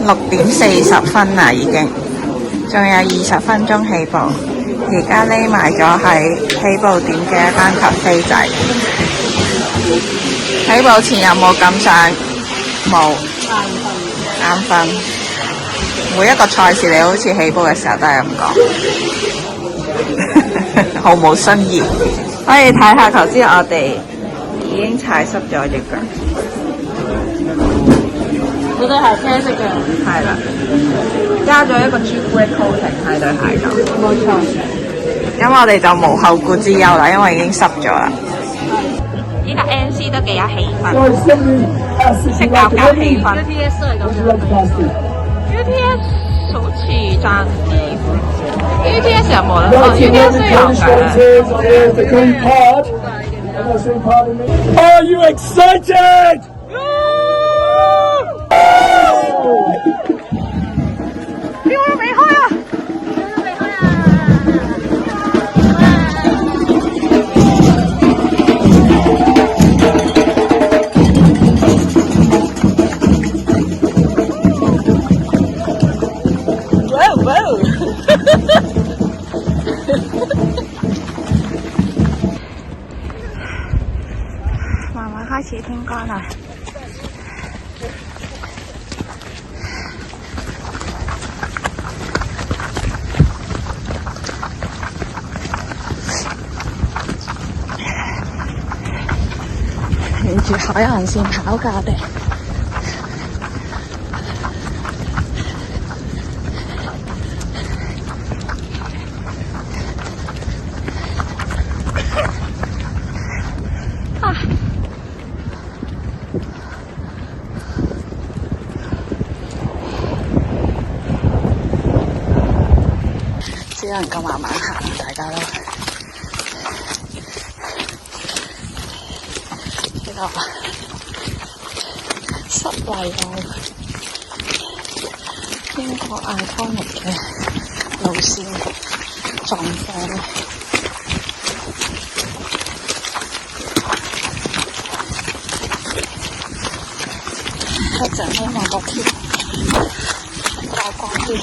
6點40分啦，已經，仲有20分鐘起步。而家匿埋咗喺起步點嘅一間咖啡仔。起步前有冇感想？冇。眼瞓。每一個賽事你好似起步嘅時候都係咁講，毫無新意。可以睇下頭先我哋已經踩濕咗隻腳。嗰對係啡色嘅。係啦，加咗一個朱古力 coating 喺對鞋度。冇錯。咁我哋就無後顧之憂啦，因為已經濕咗啦。依家 NC 都幾有氣氛，識搞氣氛。UTS 都係咁樣。UTS 好似爭啲，UTS 有冇咧？UTS 都有㗎。Are you excited? 邊個未開啊？慢慢開始天光啦。沿住海岸線跑㗎我哋。只能夠慢慢行，大家都呢個室內有英國 iconic 嘅路線狀況。一陣希望個天較光啲。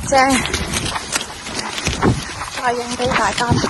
正，再影俾大家睇。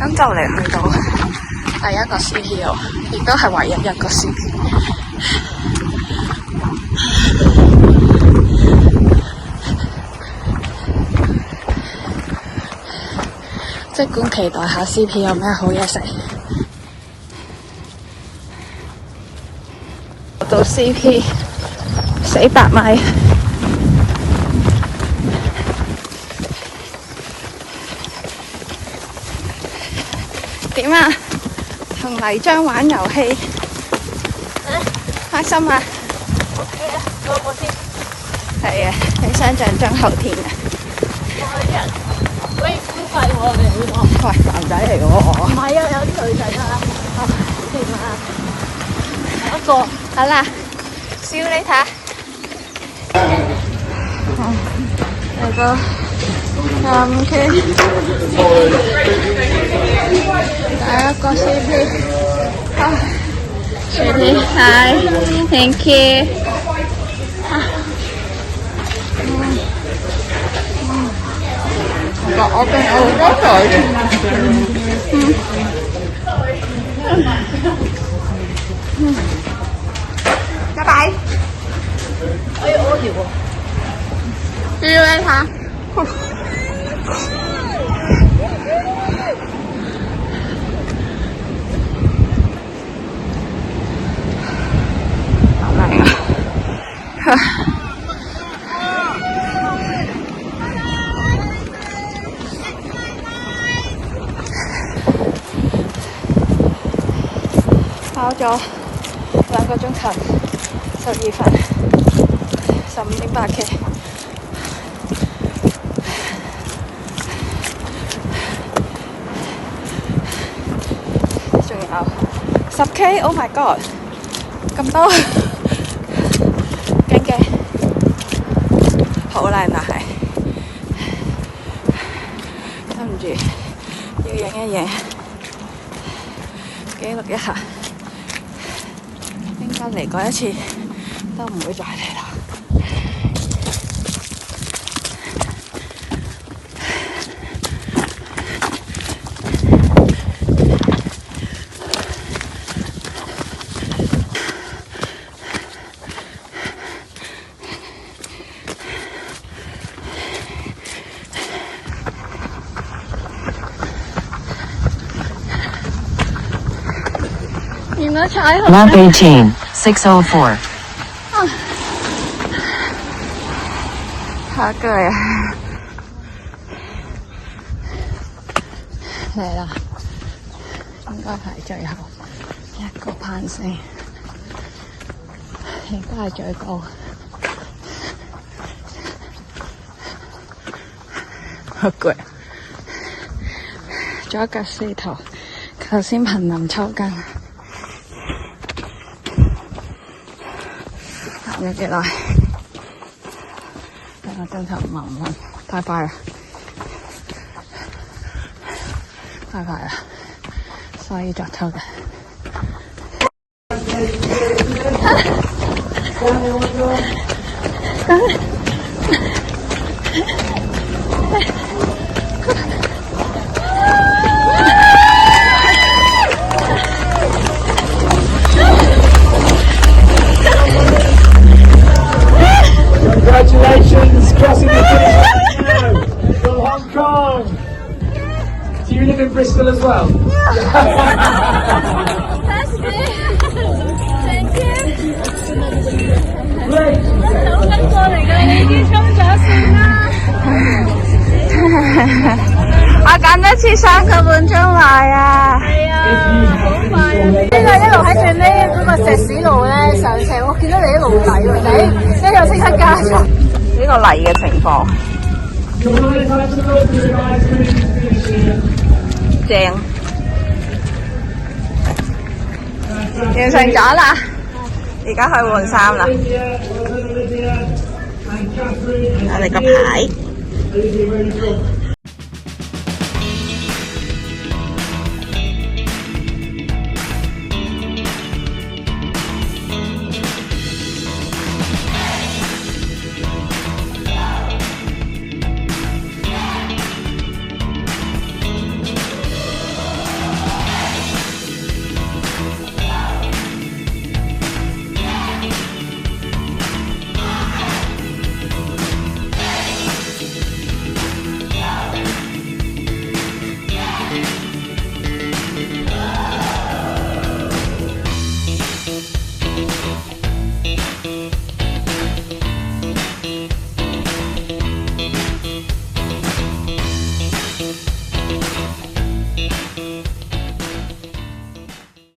咁就嚟去到第一個 CP 亦都係唯一一個 CP。即管期待下 CP 有咩好嘢食。到 CP 死8米。點啊？同泥漿玩遊戲，開心啊！我先。係啊，比想像中後天啊！喂，消費喎你呢個？喂，男仔嚟嘅喎。唔係啊，有啲女仔啊。點啊？一個。好啦，燒你睇。嚟個5K。第一個 CP， CP， hi， thank you。我跟我剛才拜拜。哎，我條喎。要你睇。好靚啊！跑咗2個鐘頭，12分，15.8K。仲有10K， Oh my God， 咁多，驚驚，好靚但係，忍唔住要影一影，記錄一下。應該嚟過一次，都唔會再嚟啦。原來踩好。Lap 18, 604. 下一個呀，嚟啦，應該係最後一個攀升，應該係最高。好攰，左腳絲頭，頭先瀕臨抽筋。行咗幾耐？2個鐘頭55分，太快啦！太快啦，所以作抽嘅。Congratulations, crossing the finish line from Hong Kong. Do you live in Bristol as well? That's it. Thank you. Great. 好辛過嚟㗎，你已經衝咗線啦。我趕咗次3個半鐘來啊！係啊，好快啊！呢個一路喺最尾嗰個石屎路咧上斜，我見到你一路嚟喎，你跟住我即刻加速。呢個泥嘅情況正，完成咗啦，而家去換衫啦。我哋個牌。